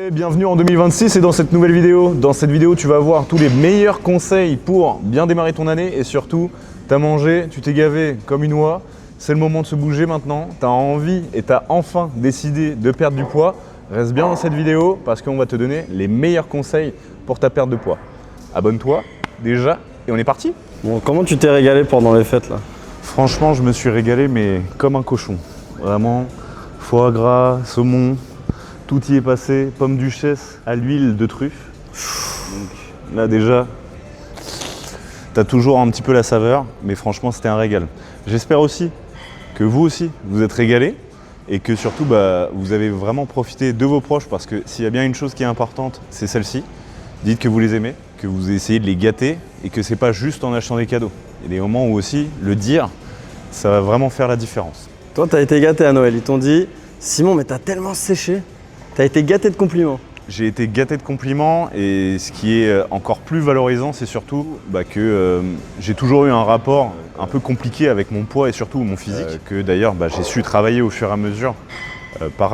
Et bienvenue en 2026 et dans cette nouvelle vidéo. Dans cette vidéo, tu vas voir tous les meilleurs conseils pour bien démarrer ton année et surtout, t'as mangé, tu t'es gavé comme une oie. C'est le moment de se bouger maintenant. T'as envie et t'as enfin décidé de perdre du poids. Reste bien dans cette vidéo parce qu'on va te donner les meilleurs conseils pour ta perte de poids. Abonne-toi déjà et on est parti. Bon, comment tu t'es régalé pendant les fêtes là? Franchement, je me suis régalé mais comme un cochon. Vraiment, foie gras, saumon. Tout y est passé, pomme duchesse à l'huile de truffe. Donc là déjà, t'as toujours un petit peu la saveur, mais franchement c'était un régal. J'espère aussi que vous aussi vous êtes régalés et que surtout vous avez vraiment profité de vos proches parce que s'il y a bien une chose qui est importante, c'est celle-ci. Dites que vous les aimez, que vous essayez de les gâter et que c'est pas juste en achetant des cadeaux. Il y a des moments où aussi le dire, ça va vraiment faire la différence. Toi, t'as été gâté à Noël. Ils t'ont dit « Simon, mais t'as tellement séché. T'as été gâté de compliments. » J'ai été gâté de compliments et ce qui est encore plus valorisant, c'est surtout que j'ai toujours eu un rapport un peu compliqué avec mon poids et surtout mon physique. Que d'ailleurs j'ai su travailler au fur et à mesure par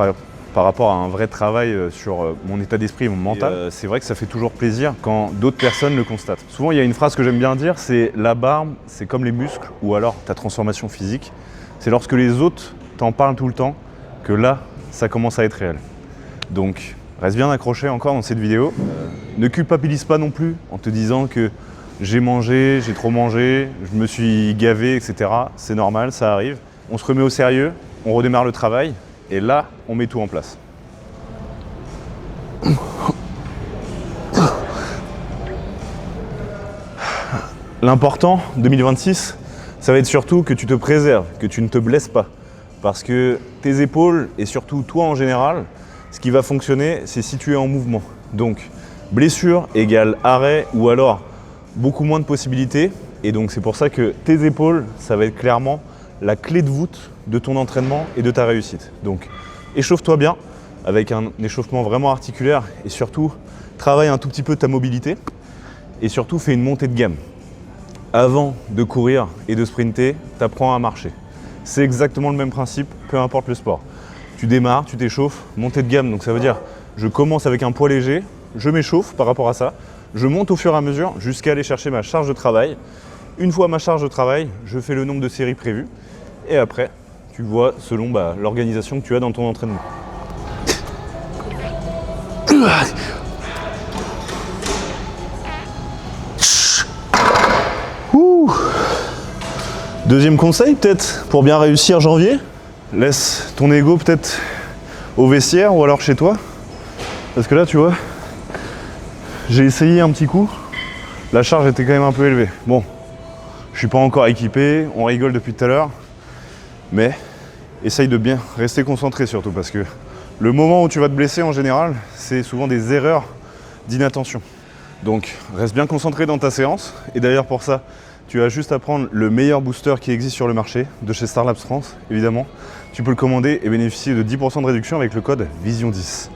rapport à un vrai travail sur mon état d'esprit et mon mental. C'est vrai que ça fait toujours plaisir quand d'autres personnes le constatent. Souvent il y a une phrase que j'aime bien dire, c'est la barbe, c'est comme les muscles ou alors ta transformation physique. C'est lorsque les autres t'en parlent tout le temps que là, ça commence à être réel. Donc, reste bien accroché encore dans cette vidéo. Ne culpabilise pas non plus en te disant que j'ai mangé, j'ai trop mangé, je me suis gavé, etc. C'est normal, ça arrive. On se remet au sérieux, on redémarre le travail et là, on met tout en place. L'important, 2026, ça va être surtout que tu te préserves, que tu ne te blesses pas. Parce que tes épaules et surtout toi en général, ce qui va fonctionner, c'est si tu es en mouvement. Donc, blessure égale arrêt ou alors beaucoup moins de possibilités. Et donc, c'est pour ça que tes épaules, ça va être clairement la clé de voûte de ton entraînement et de ta réussite. Donc, échauffe-toi bien avec un échauffement vraiment articulaire et surtout, travaille un tout petit peu ta mobilité et surtout, fais une montée de gamme. Avant de courir et de sprinter, tu apprends à marcher. C'est exactement le même principe, peu importe le sport. Tu démarres, tu t'échauffes, montée de gamme, donc ça veut dire je commence avec un poids léger, je m'échauffe par rapport à ça, je monte au fur et à mesure jusqu'à aller chercher ma charge de travail. Une fois ma charge de travail, je fais le nombre de séries prévues et après, tu vois selon l'organisation que tu as dans ton entraînement. Deuxième conseil peut-être pour bien réussir janvier, laisse ton ego peut-être au vestiaire ou alors chez toi. Parce que là tu vois, j'ai essayé un petit coup, la charge était quand même un peu élevée. Bon, je suis pas encore équipé, on rigole depuis tout à l'heure, mais essaye de bien rester concentré surtout parce que le moment où tu vas te blesser en général, c'est souvent des erreurs d'inattention. Donc reste bien concentré dans ta séance et d'ailleurs pour ça, tu as juste à prendre le meilleur booster qui existe sur le marché, de chez Starlabs France, évidemment. Tu peux le commander et bénéficier de 10% de réduction avec le code VISION10.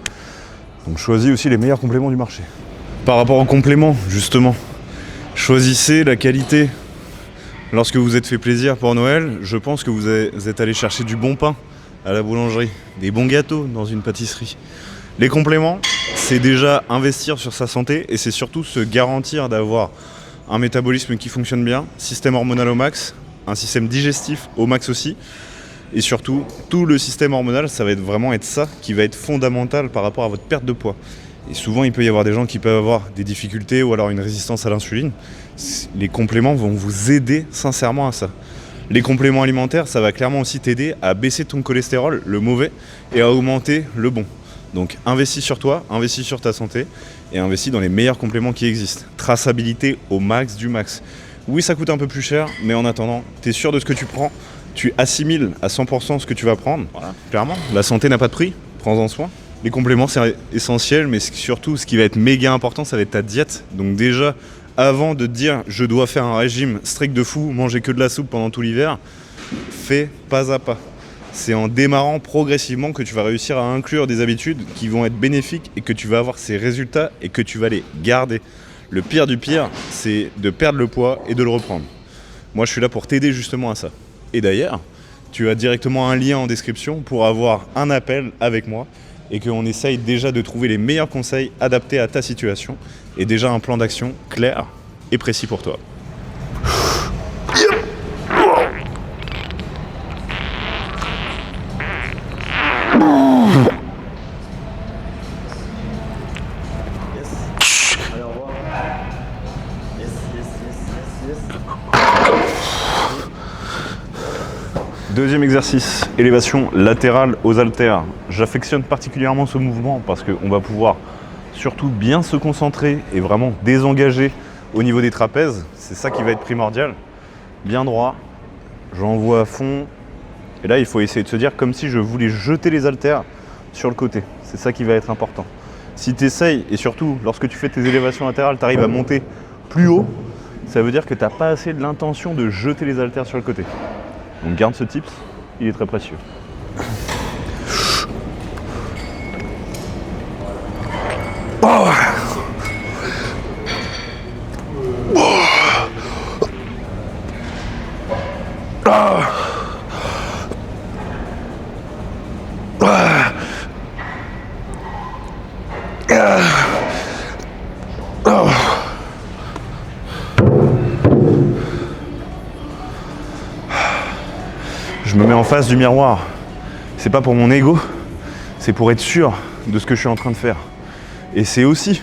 Donc choisis aussi les meilleurs compléments du marché. Par rapport aux compléments, justement, choisissez la qualité. Lorsque vous êtes fait plaisir pour Noël, je pense que vous êtes allé chercher du bon pain à la boulangerie, des bons gâteaux dans une pâtisserie. Les compléments, c'est déjà investir sur sa santé et c'est surtout se garantir d'avoir un métabolisme qui fonctionne bien, système hormonal au max, un système digestif au max aussi, et surtout tout le système hormonal, ça va vraiment être ça qui va être fondamental par rapport à votre perte de poids. Et souvent il peut y avoir des gens qui peuvent avoir des difficultés ou alors une résistance à l'insuline. Les compléments vont vous aider sincèrement à ça. Les compléments alimentaires, ça va clairement aussi t'aider à baisser ton cholestérol, le mauvais, et à augmenter le bon. Donc investis sur toi, investis sur ta santé et investis dans les meilleurs compléments qui existent. Traçabilité au max du max. Oui, ça coûte un peu plus cher, mais en attendant, tu es sûr de ce que tu prends, tu assimiles à 100% ce que tu vas prendre. Voilà. Clairement, la santé n'a pas de prix, prends-en soin. Les compléments, c'est essentiel, mais surtout, ce qui va être méga important, ça va être ta diète. Donc déjà, avant de te dire je dois faire un régime strict de fou, manger que de la soupe pendant tout l'hiver, fais pas à pas. C'est en démarrant progressivement que tu vas réussir à inclure des habitudes qui vont être bénéfiques et que tu vas avoir ces résultats et que tu vas les garder. Le pire du pire, c'est de perdre le poids et de le reprendre. Moi, je suis là pour t'aider justement à ça. Et d'ailleurs, tu as directement un lien en description pour avoir un appel avec moi et qu'on essaye déjà de trouver les meilleurs conseils adaptés à ta situation et déjà un plan d'action clair et précis pour toi. Allez, au revoir. Yes. Deuxième exercice, élévation latérale aux haltères. J'affectionne particulièrement ce mouvement parce qu'on va pouvoir surtout bien se concentrer et vraiment désengager au niveau des trapèzes. C'est ça qui va être primordial. Bien droit, j'envoie à fond. Et là, il faut essayer de se dire comme si je voulais jeter les haltères sur le côté. C'est ça qui va être important. Si tu essayes, et surtout lorsque tu fais tes élévations latérales, tu arrives à monter plus haut, ça veut dire que tu n'as pas assez de l'intention de jeter les haltères sur le côté. Donc garde ce tips, il est très précieux. Oh. Je me mets en face du miroir. C'est pas pour mon ego, c'est pour être sûr de ce que je suis en train de faire. Et c'est aussi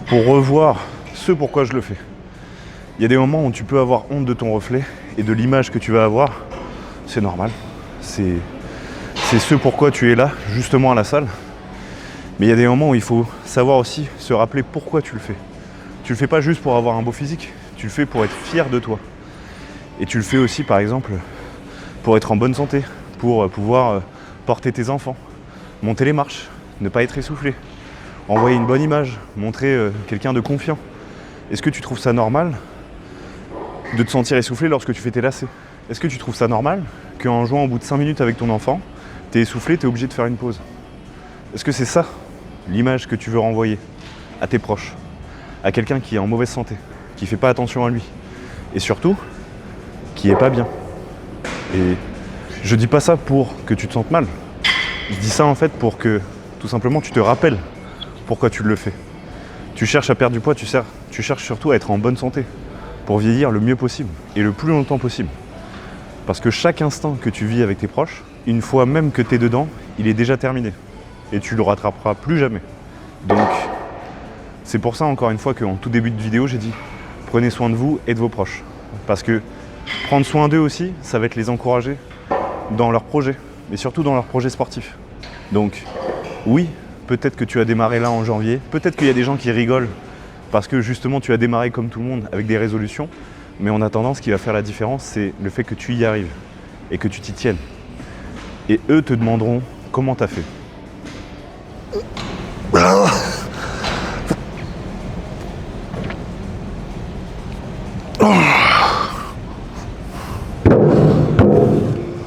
pour revoir ce pourquoi je le fais. Il y a des moments où tu peux avoir honte de ton reflet et de l'image que tu vas avoir. C'est normal. C'est ce pourquoi tu es là, justement à la salle. Mais il y a des moments où il faut savoir aussi se rappeler pourquoi tu le fais. Tu le fais pas juste pour avoir un beau physique, tu le fais pour être fier de toi. Et tu le fais aussi, par exemple, pour être en bonne santé, pour pouvoir porter tes enfants, monter les marches, ne pas être essoufflé, envoyer une bonne image, montrer quelqu'un de confiant. Est-ce que tu trouves ça normal de te sentir essoufflé lorsque tu fais tes lacets? Est-ce que tu trouves ça normal qu'en jouant au bout de 5 minutes avec ton enfant, t'es essoufflé, t'es obligé de faire une pause? Est-ce que c'est ça l'image que tu veux renvoyer à tes proches, à quelqu'un qui est en mauvaise santé, qui fait pas attention à lui, et surtout, qui est pas bien? Et je dis pas ça pour que tu te sentes mal. Je dis ça en fait pour que tout simplement tu te rappelles pourquoi tu le fais. Tu cherches à perdre du poids, tu cherches surtout à être en bonne santé pour vieillir le mieux possible et le plus longtemps possible. Parce que chaque instant que tu vis avec tes proches, une fois même que tu es dedans, il est déjà terminé. Et tu le rattraperas plus jamais. Donc, c'est pour ça encore une fois qu'en tout début de vidéo, j'ai dit prenez soin de vous et de vos proches. Parce que prendre soin d'eux aussi, ça va être les encourager dans leurs projets, mais surtout dans leurs projets sportifs. Donc, oui, peut-être que tu as démarré là en janvier, peut-être qu'il y a des gens qui rigolent parce que justement tu as démarré comme tout le monde avec des résolutions, mais en attendant, ce qui va faire la différence, c'est le fait que tu y arrives et que tu t'y tiennes. Et eux te demanderont comment tu as fait.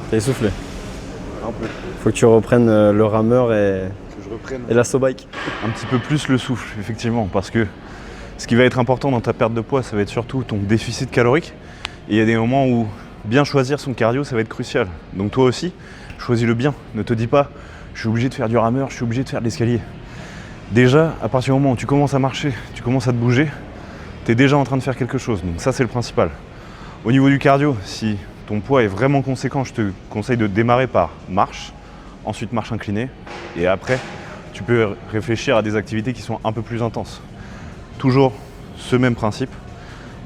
T'es essoufflé. Faut que tu reprennes le rameur et l'assaut bike. Un petit peu plus le souffle, effectivement, parce que ce qui va être important dans ta perte de poids, ça va être surtout ton déficit calorique. Et il y a des moments où bien choisir son cardio, ça va être crucial. Donc toi aussi, choisis-le bien. Ne te dis pas, je suis obligé de faire du rameur, je suis obligé de faire de l'escalier. Déjà, à partir du moment où tu commences à marcher, tu commences à te bouger, tu es déjà en train de faire quelque chose. Donc ça, c'est le principal. Au niveau du cardio, si ton poids est vraiment conséquent, je te conseille de démarrer par marche, ensuite marche inclinée, et après, tu peux réfléchir à des activités qui sont un peu plus intenses. Toujours ce même principe,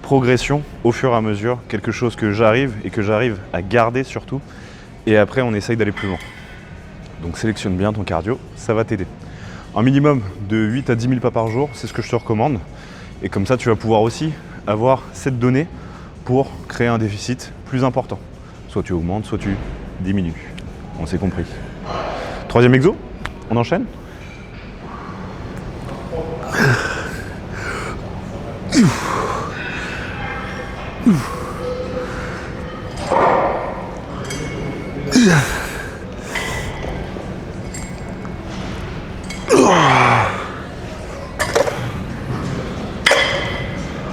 progression au fur et à mesure, quelque chose que j'arrive à garder surtout, et après on essaye d'aller plus loin. Donc sélectionne bien ton cardio, ça va t'aider. Un minimum de 8 à 10 000 pas par jour, c'est ce que je te recommande, et comme ça tu vas pouvoir aussi avoir cette donnée pour créer un déficit plus important. Soit tu augmentes, soit tu diminues. On s'est compris. Troisième exo, on enchaîne.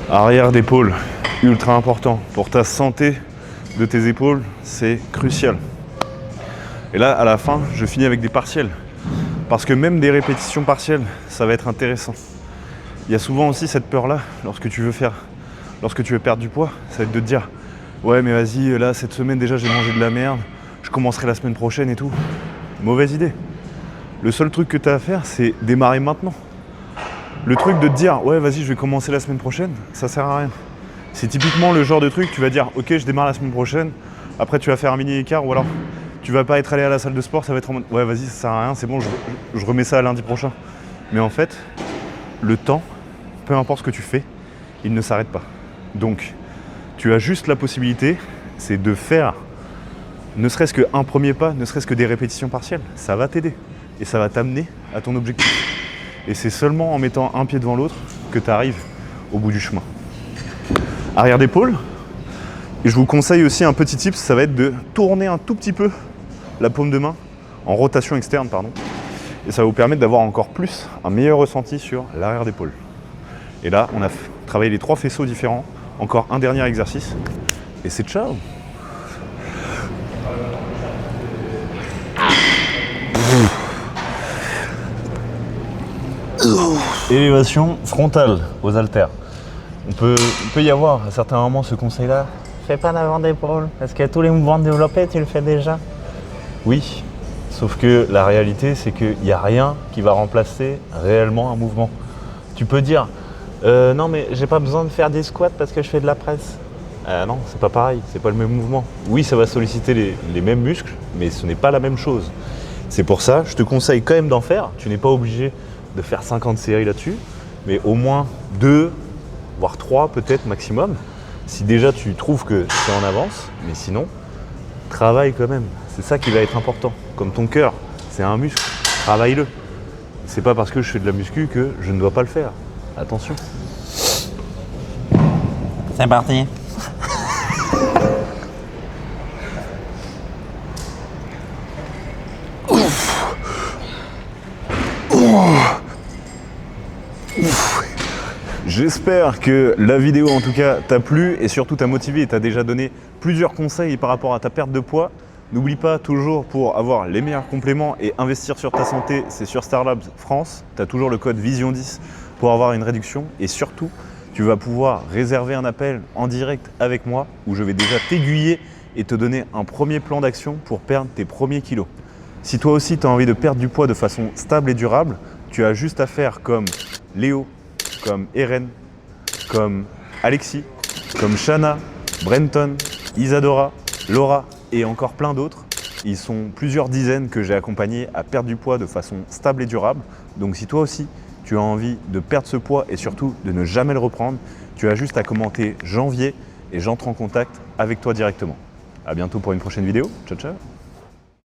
Arrière d'épaule, ultra important. Pour ta santé de tes épaules, c'est crucial. Et là, à la fin, je finis avec des partiels. Parce que même des répétitions partielles, ça va être intéressant. Il y a souvent aussi cette peur-là, lorsque tu veux perdre du poids, ça va être de te dire ouais mais vas-y, là cette semaine déjà j'ai mangé de la merde, je commencerai la semaine prochaine et tout. Mauvaise idée. Le seul truc que tu as à faire, c'est démarrer maintenant. Le truc de te dire ouais vas-y je vais commencer la semaine prochaine, ça sert à rien. C'est typiquement le genre de truc, tu vas dire ok je démarre la semaine prochaine, après tu vas faire un mini écart ou alors tu vas pas être allé à la salle de sport, ça va être en mode ouais vas-y ça sert à rien, c'est bon je remets ça à lundi prochain. Mais en fait, le temps, peu importe ce que tu fais, il ne s'arrête pas. Donc tu as juste la possibilité, c'est de faire ne serait-ce qu'un premier pas, ne serait-ce que des répétitions partielles. Ça va t'aider et ça va t'amener à ton objectif. Et c'est seulement en mettant un pied devant l'autre que tu arrives au bout du chemin. Arrière d'épaule. Et je vous conseille aussi un petit tip, ça va être de tourner un tout petit peu la paume de main en rotation externe, pardon. Et ça va vous permettre d'avoir encore plus un meilleur ressenti sur l'arrière d'épaule. Et là, on a travaillé les 3 faisceaux différents. Encore un dernier exercice. Et c'est ciao. Élévation frontale aux haltères. On peut y avoir à certains moments ce conseil-là. Fais pas d'avant d'épaule, parce que tous les mouvements développés, tu le fais déjà. Oui, sauf que la réalité, c'est qu'il n'y a rien qui va remplacer réellement un mouvement. Tu peux dire, non mais j'ai pas besoin de faire des squats parce que je fais de la presse. Non, c'est pas pareil, c'est pas le même mouvement. Oui, ça va solliciter les mêmes muscles, mais ce n'est pas la même chose. C'est pour ça, je te conseille quand même d'en faire. Tu n'es pas obligé de faire 50 séries là-dessus, mais au moins 2, voire 3 peut-être maximum. Si déjà tu trouves que c'est en avance, mais sinon, travaille quand même. C'est ça qui va être important. Comme ton cœur, c'est un muscle, travaille-le. C'est pas parce que je fais de la muscu que je ne dois pas le faire. Attention. C'est parti. J'espère que la vidéo en tout cas t'a plu et surtout t'a motivé et t'a déjà donné plusieurs conseils par rapport à ta perte de poids. N'oublie pas toujours pour avoir les meilleurs compléments et investir sur ta santé, c'est sur Starlabs France. Tu as toujours le code VISION10 pour avoir une réduction et surtout tu vas pouvoir réserver un appel en direct avec moi où je vais déjà t'aiguiller et te donner un premier plan d'action pour perdre tes premiers kilos. Si toi aussi tu as envie de perdre du poids de façon stable et durable, tu as juste à faire comme Léo, comme Eren, comme Alexis, comme Shana, Brenton, Isadora, Laura et encore plein d'autres. Ils sont plusieurs dizaines que j'ai accompagnés à perdre du poids de façon stable et durable. Donc si toi aussi tu as envie de perdre ce poids et surtout de ne jamais le reprendre, tu as juste à commenter janvier et j'entre en contact avec toi directement. À bientôt pour une prochaine vidéo. Ciao ciao.